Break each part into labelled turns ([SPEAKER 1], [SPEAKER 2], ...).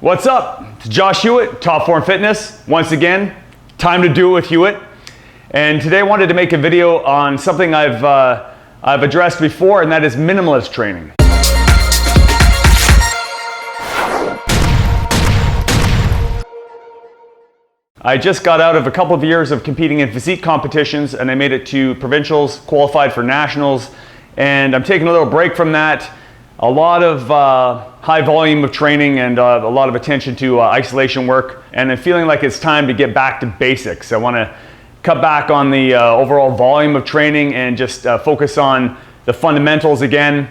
[SPEAKER 1] What's up? It's Josh Hewitt, Top Form Fitness. Once again, time to do it with Hewitt. And today I wanted to make a video on something I've addressed before, and that is minimalist training. I just got out of a couple of years of competing in physique competitions, and I made it to provincials, qualified for nationals, and I'm taking a little break from that. A lot of high volume of training and a lot of attention to isolation work, and I'm feeling like it's time to get back to basics. I want to cut back on the overall volume of training and just focus on the fundamentals again.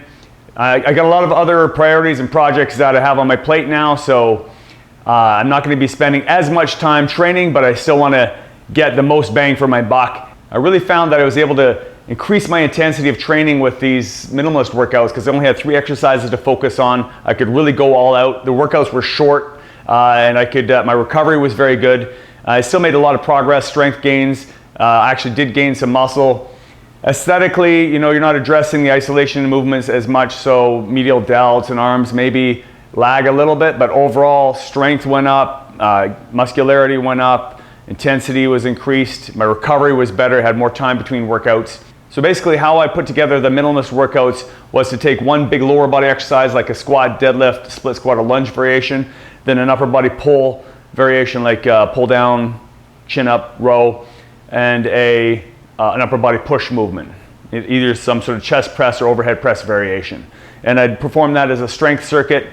[SPEAKER 1] I got a lot of other priorities and projects that I have on my plate now, so I'm not going to be spending as much time training, but I still want to get the most bang for my buck. I really found that I was able to increase my intensity of training with these minimalist workouts because I only had 3 exercises to focus on. I could really go all out. The workouts were short, and I could. My recovery was very good. I still made a lot of progress, strength gains. I actually did gain some muscle. Aesthetically, you know, you're not addressing the isolation movements as much, so medial delts and arms maybe lag a little bit, but overall strength went up, muscularity went up, intensity was increased, my recovery was better, had more time between workouts. So basically how I put together the minimalist workouts was to take one big lower body exercise like a squat, deadlift, split squat, or lunge variation, then an upper body pull variation like pull down, chin up, row, and an upper body push movement, either some sort of chest press or overhead press variation. And I'd perform that as a strength circuit,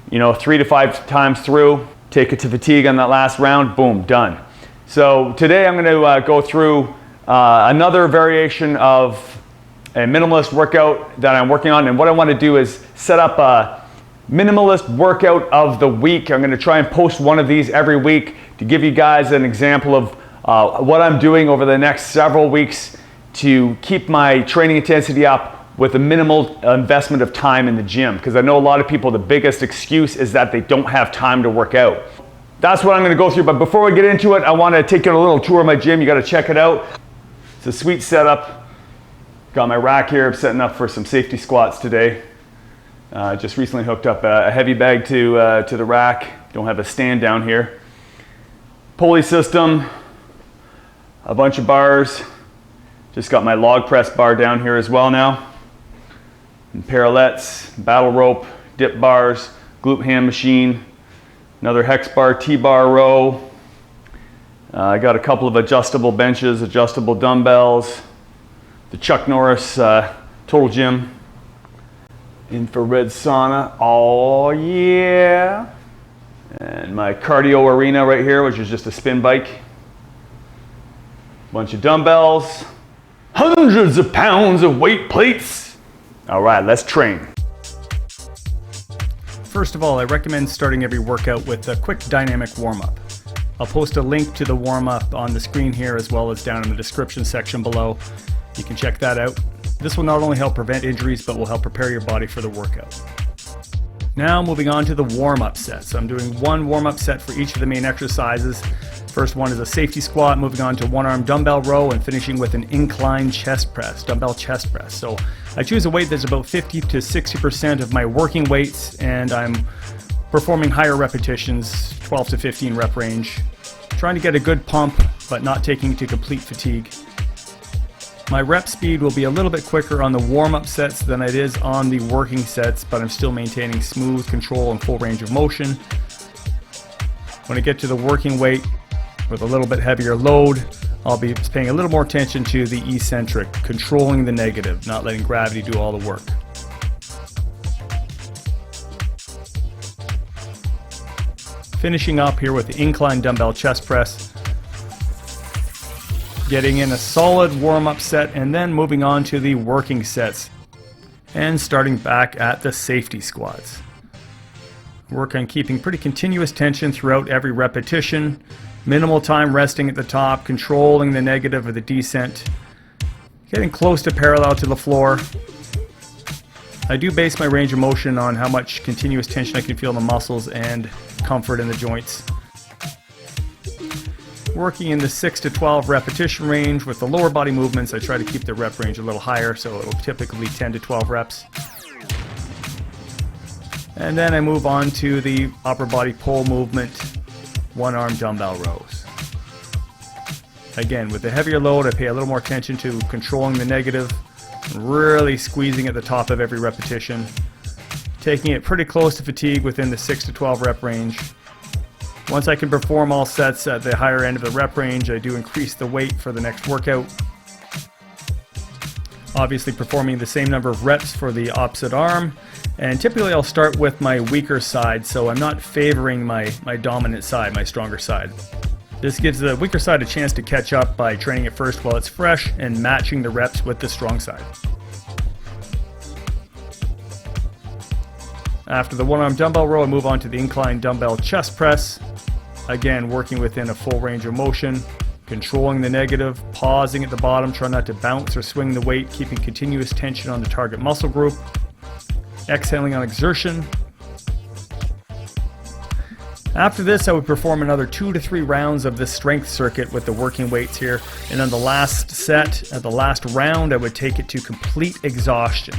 [SPEAKER 1] you know, 3 to 5 times through, take it to fatigue on that last round, boom, done. So today I'm going to go through another variation of a minimalist workout that I'm working on, and what I want to do is set up a minimalist workout of the week. I'm going to try and post one of these every week to give you guys an example of what I'm doing over the next several weeks to keep my training intensity up with a minimal investment of time in the gym, because I know a lot of people, the biggest excuse is that they don't have time to work out. That's what I'm going to go through, but before we get into it, I want to take you on a little tour of my gym. You got to check it out. It's a sweet setup. Got my rack here. I'm setting up for some safety squats today. Just recently hooked up a heavy bag to the rack. Don't have a stand down here. Pulley system, a bunch of bars. Just got my log press bar down here as well now. And parallettes, battle rope, dip bars, glute ham machine, another hex bar, T-bar row. I got a couple of adjustable benches, adjustable dumbbells, the Chuck Norris Total Gym, infrared sauna, oh yeah. And my cardio arena right here, which is just a spin bike. Bunch of dumbbells, hundreds of pounds of weight plates. All right, let's train.
[SPEAKER 2] First of all, I recommend starting every workout with a quick dynamic warm-up. I'll post a link to the warm-up on the screen here as well as down in the description section below. You can check that out. This will not only help prevent injuries, but will help prepare your body for the workout. Now moving on to the warm-up set. So I'm doing one warm-up set for each of the main exercises. First one is a safety squat, moving on to one-arm dumbbell row, and finishing with an incline chest press, dumbbell chest press. So I choose a weight that's about 50 to 60% of my working weights, and I'm performing higher repetitions, 12 to 15 rep range, trying to get a good pump, but not taking to complete fatigue. My rep speed will be a little bit quicker on the warm-up sets than it is on the working sets, but I'm still maintaining smooth control and full range of motion. When I get to the working weight with a little bit heavier load, I'll be paying a little more attention to the eccentric, controlling the negative, not letting gravity do all the work. Finishing up here with the incline dumbbell chest press, getting in a solid warm-up set, and then moving on to the working sets and starting back at the safety squats. Work on keeping pretty continuous tension throughout every repetition, minimal time resting at the top, controlling the negative or the descent, getting close to parallel to the floor. I do base my range of motion on how much continuous tension I can feel in the muscles and comfort in the joints. Working in the 6 to 12 repetition range with the lower body movements, I try to keep the rep range a little higher, so it will typically 10 to 12 reps. And then I move on to the upper body pull movement, one arm dumbbell rows. Again, with the heavier load, I pay a little more attention to controlling the negative, really squeezing at the top of every repetition, taking it pretty close to fatigue within the 6 to 12 rep range. Once I can perform all sets at the higher end of the rep range, I do increase the weight for the next workout. Obviously performing the same number of reps for the opposite arm, and typically I'll start with my weaker side, so I'm not favoring my dominant side, my stronger side. This gives the weaker side a chance to catch up by training it first while it's fresh and matching the reps with the strong side. After the one arm dumbbell row, I move on to the incline dumbbell chest press. Again, working within a full range of motion, controlling the negative, pausing at the bottom, trying not to bounce or swing the weight, keeping continuous tension on the target muscle group. Exhaling on exertion. After this, I would perform another 2 to 3 rounds of this strength circuit with the working weights here. And on the last set, at the last round, I would take it to complete exhaustion.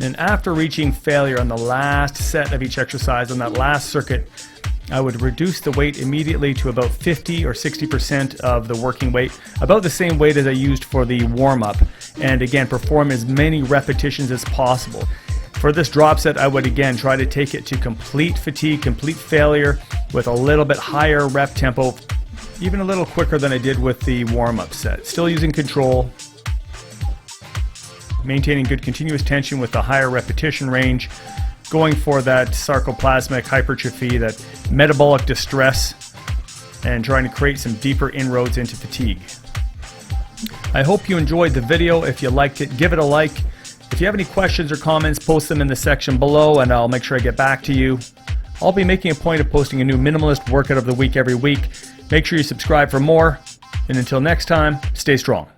[SPEAKER 2] And after reaching failure on the last set of each exercise, on that last circuit, I would reduce the weight immediately to about 50 or 60% of the working weight, about the same weight as I used for the warm-up, and again perform as many repetitions as possible. For this drop set, I would again try to take it to complete fatigue, complete failure, with a little bit higher rep tempo, even a little quicker than I did with the warm-up set. Still using control, maintaining good continuous tension with the higher repetition range, going for that sarcoplasmic hypertrophy, that metabolic distress, and trying to create some deeper inroads into fatigue. I hope you enjoyed the video. If you liked it, give it a like. If you have any questions or comments, post them in the section below and I'll make sure I get back to you. I'll be making a point of posting a new minimalist workout of the week every week. Make sure you subscribe for more, and until next time, stay strong.